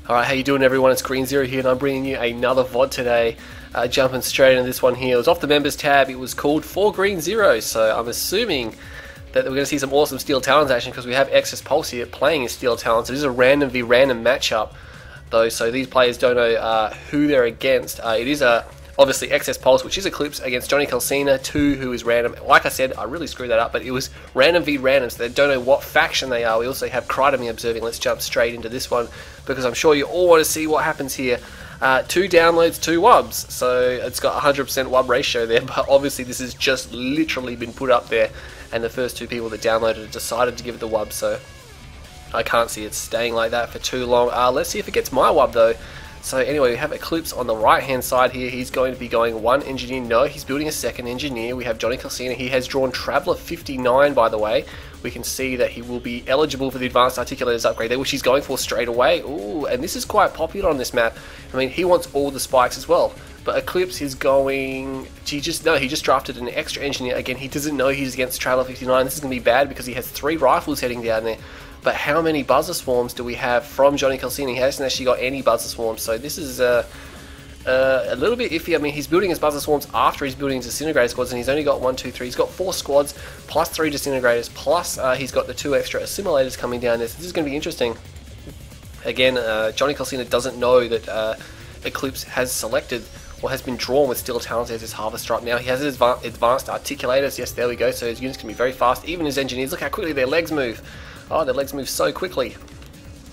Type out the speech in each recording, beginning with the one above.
Alright, how you doing everyone? It's Green Zero here and I'm bringing you another VOD today. Jumping straight into this one here. It was off the members tab. It was called For Green Zero, so I'm assuming that we're going to see some awesome Steel Talons action because we have eXs.Pulse here playing as Steel Talons. It is a random v random matchup though, so these players don't know who they're against. It is obviously eXs.Pulse, which is Eclipse, against JonyCalcinha2, who is random. Like I said, I really screwed that up, but it was random v random, so they don't know what faction they are. We also have Crytomy observing. Let's jump straight into this one because I'm sure you all want to see what happens here. 2 downloads, 2 wubs, so it's got 100% wub ratio there, but obviously this has just literally been put up there, and the first 2 people that downloaded it decided to give it the wub, so I can't see it staying like that for too long. Let's see if it gets my wub though. So anyway, we have Eclipse on the right hand side here. He's going to be going 1 engineer. No, he's building a 2nd engineer. We have JonyCalcinha. He has drawn Traveller 59, by the way. We can see that he will be eligible for the Advanced Articulators upgrade there, which he's going for straight away. Ooh, and this is quite popular on this map. I mean, he wants all the spikes as well. But Eclipse is going... he just drafted an extra engineer. Again, he doesn't know he's against Traveller 59. This is going to be bad because he has 3 rifles heading down there. But how many buzzer swarms do we have from JonyCalcinha? He hasn't actually got any buzzer swarms, so this is a little bit iffy. I mean, he's building his buzzer swarms after he's building his disintegrator squads, and he's only got 1, 2, 3. He's got 4 squads, plus 3 disintegrators, plus he's got the 2 extra assimilators coming down there. So this is going to be interesting. Again, JonyCalcinha doesn't know that Eclipse has selected or has been drawn with Steel Talons as his harvester up now. He has his advanced articulators. Yes, there we go. So his units can be very fast. Even his engineers, look how quickly their legs move. Oh, their legs move so quickly.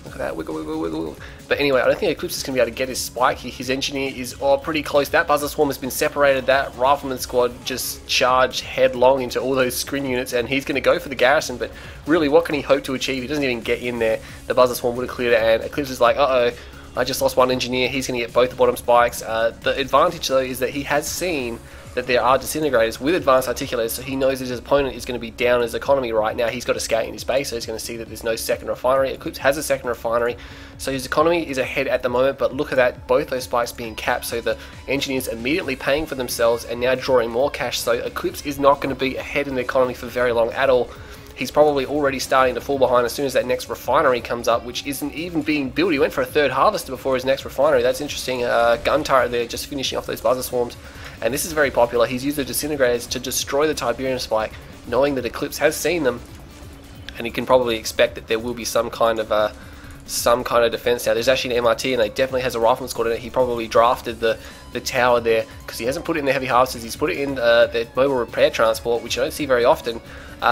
Look at that, wiggle, wiggle, wiggle. But anyway, I don't think Eclipse is going to be able to get his spike. His engineer is pretty close. That buzzer swarm has been separated. That rifleman squad just charged headlong into all those screen units, and he's going to go for the garrison. But really, what can he hope to achieve? He doesn't even get in there. The buzzer swarm would have cleared it, and Eclipse is like, uh-oh, I just lost 1 engineer. He's going to get both the bottom spikes. The advantage, though, is that he has seen that there are disintegrators with advanced articulators, so he knows that his opponent is going to be down his economy right now. He's got a scout in his base, so he's going to see that there's no 2nd refinery. Eclipse has a 2nd refinery, so his economy is ahead at the moment, but look at that, both those spikes being capped, so the engineers immediately paying for themselves and now drawing more cash, so Eclipse is not going to be ahead in the economy for very long at all. He's probably already starting to fall behind as soon as that next refinery comes up, which isn't even being built. He went for a 3rd harvester before his next refinery. That's interesting. Gun turret there, just finishing off those buzzer swarms. And this is very popular. He's used the disintegrators to destroy the Tiberium spike, knowing that Eclipse has seen them, and he can probably expect that there will be some kind of defense now. There's actually an MRT, and he definitely has a rifleman squad in it. He probably drafted the tower there because he hasn't put it in the heavy harvesters. He's put it in the mobile repair transport, which you don't see very often.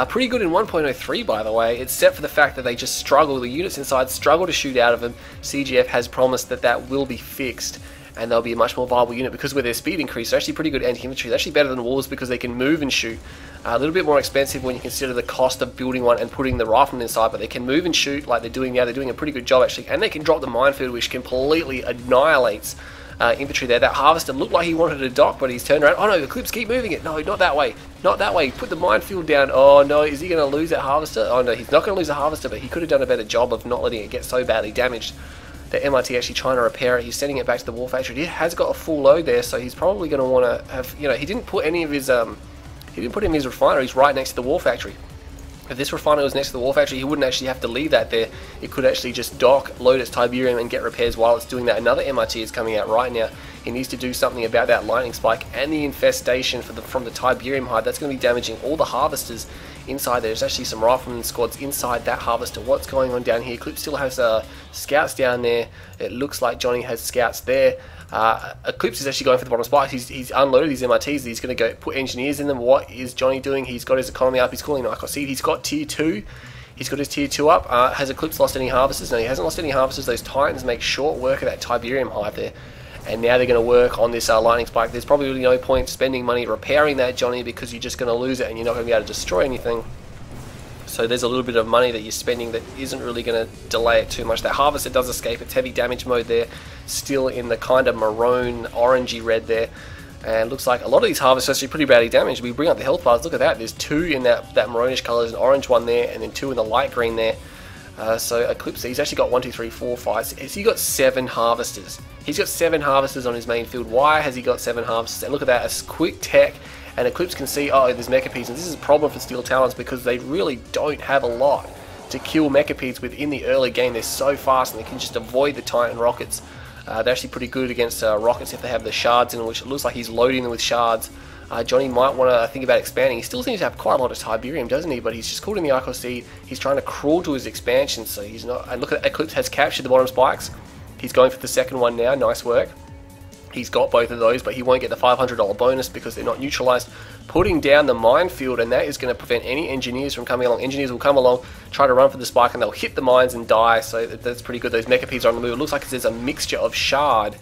Pretty good in 1.03, by the way, except for the fact that they just struggle. The units inside struggle to shoot out of them. CGF has promised that that will be fixed, and they'll be a much more viable unit because with their speed increase, they're actually pretty good anti-infantry. They're actually better than wolves because they can move and shoot. A little bit more expensive when you consider the cost of building one and putting the rifleman inside, but they can move and shoot like they're doing now. They're doing a pretty good job actually, and they can drop the minefield, which completely annihilates infantry there. That harvester looked like he wanted to dock, but he's turned around. Oh no, Eclipse, keep moving it. No, not that way. Not that way. Put the minefield down. Oh no, is he going to lose that harvester? Oh no, he's not going to lose the harvester, but he could have done a better job of not letting it get so badly damaged. The MRT actually trying to repair it. He's sending it back to the war factory. He has got a full load there, so he's probably going to want to have, you know, he didn't put any of his, he didn't put in his refineries right next to the war factory. If this refinery was next to the war factory, he wouldn't actually have to leave that there. It could actually just dock, load its Tiberium, and get repairs while it's doing that. Another MRT is coming out right now. He needs to do something about that lightning spike and the infestation from the Tiberium hive. That's going to be damaging all the harvesters inside there. There's actually some rifleman squads inside that harvester. What's going on down here? Eclipse still has scouts down there. It looks like Johnny has scouts there. Eclipse is actually going for the bottom spikes. He's unloaded his MRTs. He's going to go put engineers in them. What is Johnny doing? He's got his economy up. He's calling Icon. See, he's got tier 2. He's got his tier 2 up. Has Eclipse lost any harvesters? No, he hasn't lost any harvesters. Those Titans make short work of that Tiberium hive there. And now they're going to work on this lightning spike. There's probably really no point spending money repairing that, Johnny, because you're just going to lose it and you're not going to be able to destroy anything. So there's a little bit of money that you're spending that isn't really going to delay it too much. That harvester does escape. It's heavy damage mode there, still in the kind of maroon, orangey red there. And looks like a lot of these harvesters are actually pretty badly damaged. We bring up the health bars. Look at that. There's 2 in that maroonish colour. There's an orange one there, and then 2 in the light green there. So Eclipse, he's actually got 1, 2, 3, 4, 5. He's got 7 harvesters. He's got 7 harvesters on his main field. Why has he got 7 harvesters? And look at that, a quick tech, and Eclipse can see, oh, there's mecha pieces. This is a problem for Steel Talons because they really don't have a lot. to kill Mechapedes within the early game. They're so fast and they can just avoid the Titan rockets. They're actually pretty good against rockets if they have the shards in them, which it looks like he's loading them with shards. Johnny might want to think about expanding. He still seems to have quite a lot of Tiberium, doesn't he? But he's just caught in the Arco Seed. He's trying to crawl to his expansion, so he's not... And look at Eclipse has captured the bottom spikes. He's going for the second one now. Nice work. He's got both of those, but he won't get the $500 bonus because they're not neutralized. Putting down the minefield, and that is going to prevent any engineers from coming along. Engineers will come along, try to run for the spike, and they'll hit the mines and die, so that's pretty good. Those Mechapedes are on the move. It looks like there's a mixture of shard.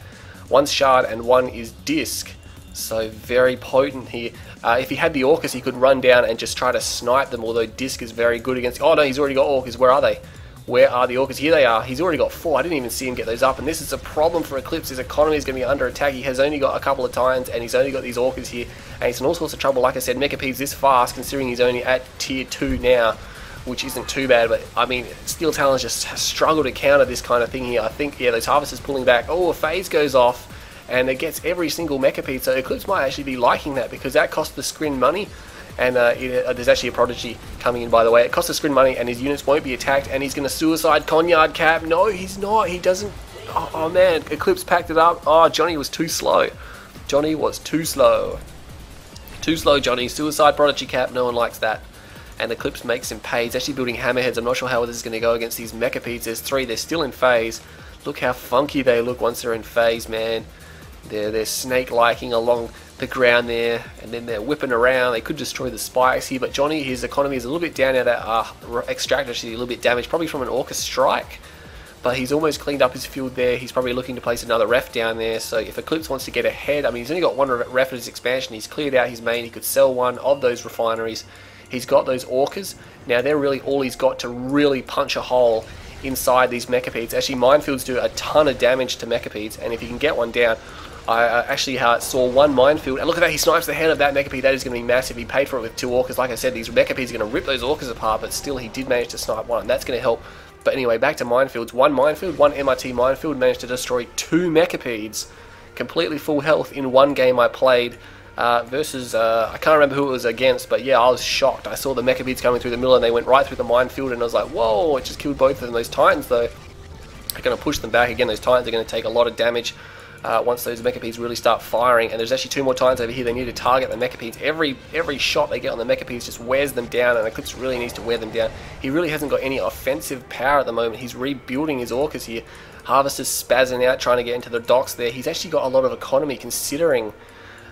One's shard and one is disc. So very potent here. If he had the Orcus, he could run down and just try to snipe them, although disc is very good against... Oh no, he's already got Orcus. Where are they? Where are the Orcas? Here they are. He's already got 4. I didn't even see him get those up. And this is a problem for Eclipse. His economy is going to be under attack. He has only got a couple of Titans, and he's only got these Orcas here. And he's in all sorts of trouble. Like I said, Mechapedes this fast, considering he's only at tier 2 now, which isn't too bad. But, I mean, Steel Talons just struggle to counter this kind of thing here. I think, yeah, those Harvesters pulling back. Oh, a phase goes off, and it gets every single Mechapede. So Eclipse might actually be liking that, because that costs the screen money. And there's actually a Prodigy coming in, by the way. It costs the screen money, and his units won't be attacked, and he's going to suicide Conyard Cap. No, he's not. He doesn't... Oh, man. Eclipse packed it up. Oh, Johnny was too slow. Johnny was too slow. Too slow, Johnny. Suicide Prodigy Cap. No one likes that. And Eclipse makes him pay. He's actually building Hammerheads. I'm not sure how this is going to go against these Mechapedes. There's 3. They're still in phase. Look how funky they look once they're in phase, man. They're snake-liking along the ground there, and then they're whipping around. They could destroy the spikes here, but Johnny, his economy is a little bit down now. That Extractor actually a little bit damaged, probably from an Orcus strike, but he's almost cleaned up his field there. He's probably looking to place another ref down there, so if Eclipse wants to get ahead, I mean, he's only got 1 ref at his expansion. He's cleared out his main. He could sell 1 of those refineries. He's got those Orcas. Now they're really all he's got to really punch a hole inside these Mechapedes. Actually, minefields do a ton of damage to Mechapedes, and if you can get one down... I actually saw 1 minefield, and look at that, he snipes the head of that Mechapede. That is going to be massive. He paid for it with 2 Orcas. Like I said, these Mechapedes are going to rip those Orcas apart, but still he did manage to snipe 1. That's going to help. But anyway, back to minefields. 1 minefield, 1 MRT minefield managed to destroy 2 Mechapedes. Completely full health in 1 game I played versus, I can't remember who it was against, but yeah, I was shocked. I saw the Mechapedes coming through the middle, and they went right through the minefield, and I was like, whoa, it just killed both of them. Those Titans, though, are going to push them back again. Those Titans are going to take a lot of damage. Once those Mechapedes really start firing, and there's actually 2 more Titans over here. They need to target the Mechapedes. Every shot they get on the Mechapedes just wears them down, and Eclipse really needs to wear them down. He really hasn't got any offensive power at the moment. He's rebuilding his Orcas here. Harvester's spazzing out, trying to get into the docks there. He's actually got a lot of economy considering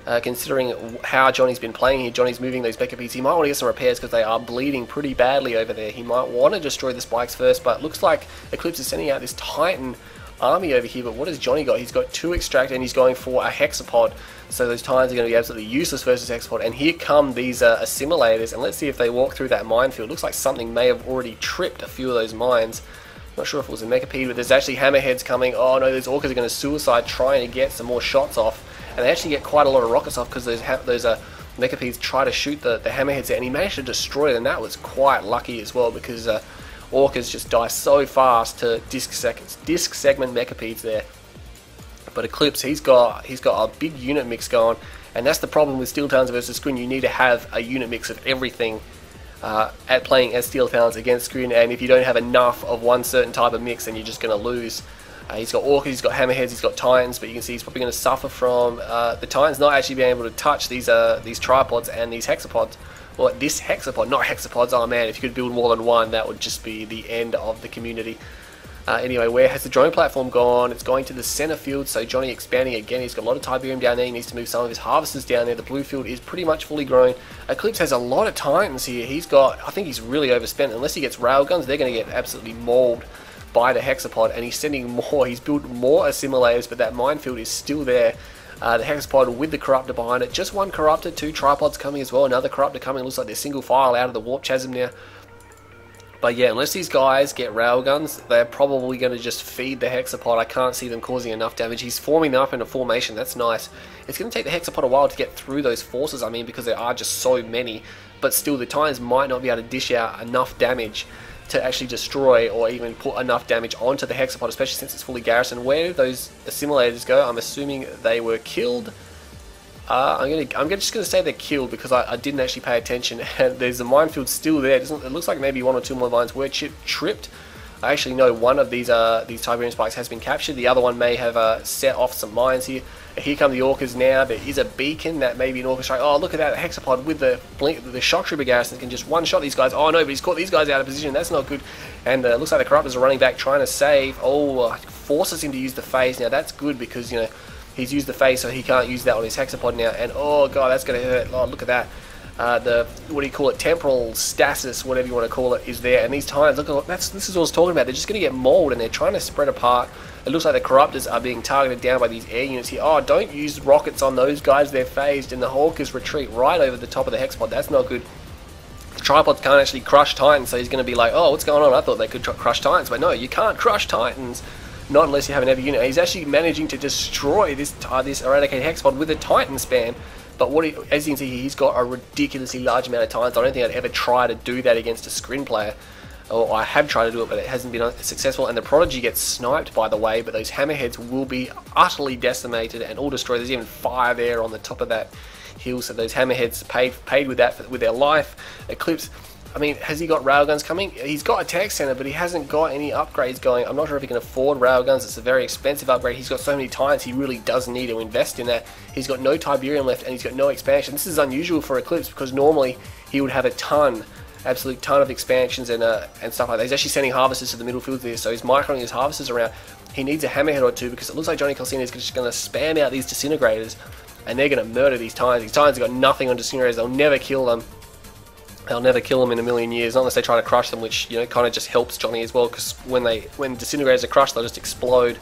how Johnny's been playing here. Johnny's moving those Mechapedes. He might want to get some repairs because they are bleeding pretty badly over there. He might want to destroy the spikes first, but it looks like Eclipse is sending out this Titan army over here. But what has Johnny got? He's got 2 Extract, and he's going for a Hexapod, so those Titans are going to be absolutely useless versus Hexapod. And here come these assimilators, and let's see if they walk through that minefield. Looks like something may have already tripped a few of those mines. Not sure if it was a Mechapede, but there's actually Hammerheads coming. Oh no, those Orcas are going to suicide trying to get some more shots off, and they actually get quite a lot of rockets off because those Mechapedes try to shoot the Hammerheads there, and he managed to destroy them. That was quite lucky as well, because Orcas just die so fast to disc segment Mechapedes there. But Eclipse, he's got a big unit mix going, and that's the problem with Steel Talons versus Screen. You need to have a unit mix of everything at playing as Steel Talons against Screen, and if you don't have enough of one certain type of mix, then you're just going to lose. He's got Orcas, he's got Hammerheads, he's got Titans, but you can see he's probably going to suffer from the Titans not actually being able to touch these tripods and these Hexapods. Well, this Hexapod, not Hexapods. Oh man, if you could build more than 1, that would just be the end of the community. Anyway, where has the drone platform gone? It's going to the center field, so Johnny expanding again. He's got a lot of Tiberium down there. He needs to move some of his Harvesters down there. The blue field is pretty much fully grown. Eclipse has a lot of Titans here. He's got, I think he's really overspent. Unless he gets railguns, they're going to get absolutely mauled by the Hexapod, and he's sending more. He's built more assimilators, but that minefield is still there. The Hexapod with the Corruptor behind it. Just 1 Corruptor, 2 Tripods coming as well. Another Corruptor coming. Looks like they're single file out of the Warp Chasm now. But yeah, unless these guys get railguns, they're probably going to just feed the Hexapod. I can't see them causing enough damage. He's forming them up in a formation. That's nice. It's going to take the Hexapod a while to get through those forces, I mean, because there are just so many. But still, the Titans might not be able to dish out enough damage to actually destroy or even put enough damage onto the Hexapod, especially since it's fully garrisoned. Where did those assimilators go? I'm assuming they were killed. I'm just gonna say they're killed because I didn't actually pay attention. And there's a minefield still there. It looks like maybe one or two more vines were tripped. I actually know one of these Tiberium spikes has been captured. The other one may have set off some mines here. Here come the orcas now. There is a beacon that may be an orca strike. Oh, look at that Hexapod with the shock trooper garrison can just one-shot these guys. Oh no, but he's caught these guys out of position. That's not good. And looks like the Corruptors are running back trying to save. Oh, forces him to use the phase. Now that's good because, you know, he's used the phase, so he can't use that on his Hexapod now. And oh god, that's going to hurt. Oh, look at that. What do you call it? Temporal stasis, whatever you want to call it, is there. And these Titans, look at this is what I was talking about. They're just going to get mauled, and they're trying to spread apart. It looks like the Corruptors are being targeted down by these air units here. Oh, don't use rockets on those guys. They're phased, and the Hawkers retreat right over the top of the Hexapod. That's not good. The Tripods can't actually crush Titans, so he's going to be like, oh, what's going on? I thought they could crush Titans, but no, you can't crush Titans. Not unless you have an heavy unit. He's actually managing to destroy this Eradicated Hexapod with a Titan span. But as you can see, he's got a ridiculously large amount of Titans. I don't think I'd ever try to do that against a screen player. Or I have tried to do it, but it hasn't been successful. And the Prodigy gets sniped, by the way, but those Hammerheads will be utterly decimated and all destroyed. There's even 5 there on the top of that hill, so those Hammerheads paid with that with their life. Eclipse, I mean, has he got railguns coming? He's got a tech center, but he hasn't got any upgrades going. I'm not sure if he can afford railguns. It's a very expensive upgrade. He's got so many Titans, he really does need to invest in that. He's got no Tiberium left, and he's got no expansion. This is unusual for Eclipse because normally he would have a ton, absolute ton of expansions and stuff like that. He's actually sending harvesters to the middle field there, so he's microing his harvesters around. He needs a hammerhead or two because it looks like JonyCalcinha is just going to spam out these disintegrators, and they're going to murder these Titans. These Titans have got nothing on disintegrators. They'll never kill them. They'll never kill them in a million years, not unless they try to crush them, which, you know, kind of just helps Johnny as well, because when disintegrators are crushed, they'll just explode.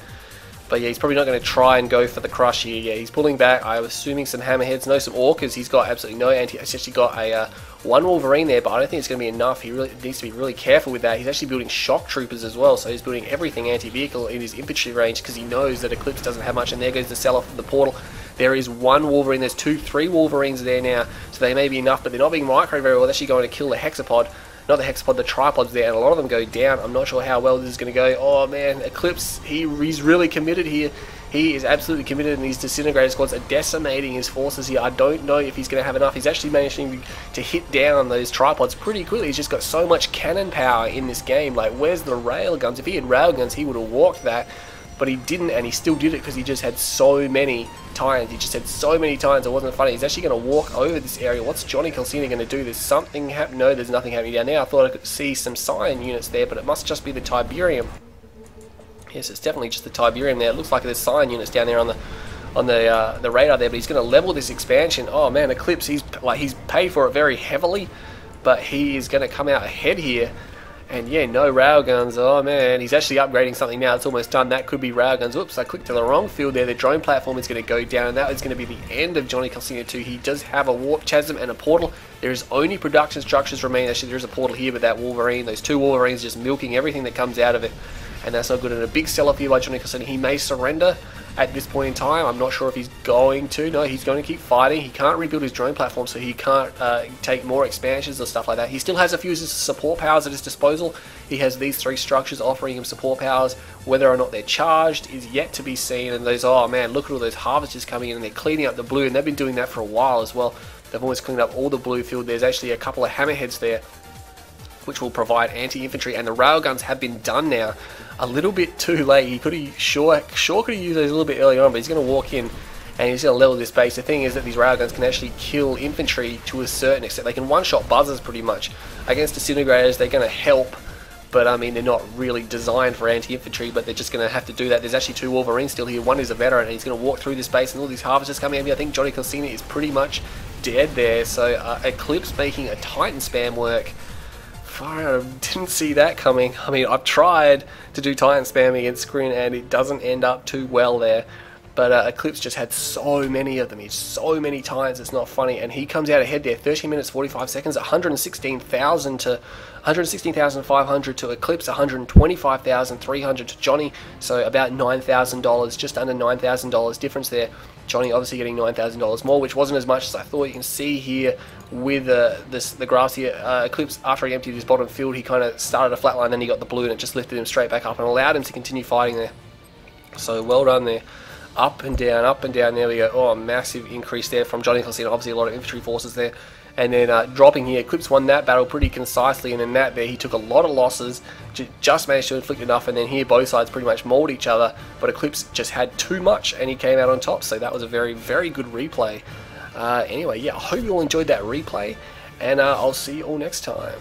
But yeah, he's probably not going to try and go for the crush here. Yeah, he's pulling back. I'm assuming some hammerheads, no, some orcas. He's got absolutely no anti. He's actually got a one Wolverine there, but I don't think it's going to be enough. He really needs to be really careful with that. He's actually building shock troopers as well, so he's building everything anti-vehicle in his infantry range because he knows that Eclipse doesn't have much. And there goes the sell-off of the portal. There is one Wolverine. There's 2, 3 Wolverines there now, so they may be enough, but they're not being microed very well. They're actually going to kill the Hexapod. Not the Hexapod, the Tripods there, and a lot of them go down. I'm not sure how well this is going to go. Oh man, Eclipse, he's really committed here. He is absolutely committed, and these disintegrator squads are decimating his forces here. I don't know if he's going to have enough. He's actually managing to hit down those Tripods pretty quickly. He's just got so much cannon power in this game. Like, where's the railguns? If he had railguns, he would have walked that, but he didn't, and he still did it because he just had so many Titans. He just had so many Titans, it wasn't funny. He's actually going to walk over this area. What's JonyCalcinha going to do? There's something happening. No, there's nothing happening down there. I thought I could see some Scion units there, but it must just be the Tiberium. Yes, it's definitely just the Tiberium there. It looks like there's Scion units down there on the radar there, but he's going to level this expansion. Oh man, Eclipse, he's paid for it very heavily, but he is going to come out ahead here. And yeah, no railguns. Oh man, he's actually upgrading something now. It's almost done. That could be railguns. Oops, I clicked to the wrong field there. The drone platform is going to go down, and that is going to be the end of JonyCalcinha2. He does have a warp chasm and a portal. There is only production structures remain. Actually, there is a portal here with that Wolverine. Those 2 Wolverines just milking everything that comes out of it. And that's not good. And a big sell-off here by JonyCalcinha. He may surrender at this point in time. I'm not sure if he's going to. No, he's going to keep fighting. He can't rebuild his drone platform, so he can't take more expansions or stuff like that. He still has a few support powers at his disposal. He has these 3 structures offering him support powers. Whether or not they're charged is yet to be seen. And those, oh man, look at all those harvesters coming in, and they're cleaning up the blue, and they've been doing that for a while as well. They've almost cleaned up all the blue field. There's actually a couple of hammerheads there, which will provide anti-infantry, and the railguns have been done now. A little bit too late. He could have sure could have used those a little bit earlier on, but he's going to walk in and he's going to level this base. The thing is that these railguns can actually kill infantry to a certain extent. They can one-shot buzzers pretty much. Against disintegrators, they're going to help, but I mean, they're not really designed for anti-infantry, but they're just going to have to do that. There's actually 2 Wolverines still here. One is a veteran, and he's going to walk through this base, and all these harvesters coming in. I think JonyCalcinha is pretty much dead there, so Eclipse making a Titan spam work. I didn't see that coming. I mean, I've tried to do Titan spam against screen, and it doesn't end up too well there. But Eclipse just had so many of them. He's so many Titans, it's not funny. And he comes out ahead there, 13 minutes 45 seconds, 116,000 to 116,500 to Eclipse, 125,300 to Johnny. So about $9,000, just under $9,000 difference there. Johnny obviously getting $9,000 more, which wasn't as much as I thought. You can see here with the graphs here, Eclipse, after he emptied his bottom field, he kind of started a flatline, then he got the blue, and it just lifted him straight back up and allowed him to continue fighting there. So well done there. up and down, up and down. There we go. Oh, a massive increase there from JonyCalcinha. Obviously a lot of infantry forces there. And then dropping here, Eclipse won that battle pretty concisely, and in that there he took a lot of losses, just managed to inflict enough, and then here both sides pretty much mauled each other, but Eclipse just had too much and he came out on top, so that was a very, very good replay. Anyway, yeah, I hope you all enjoyed that replay, and I'll see you all next time.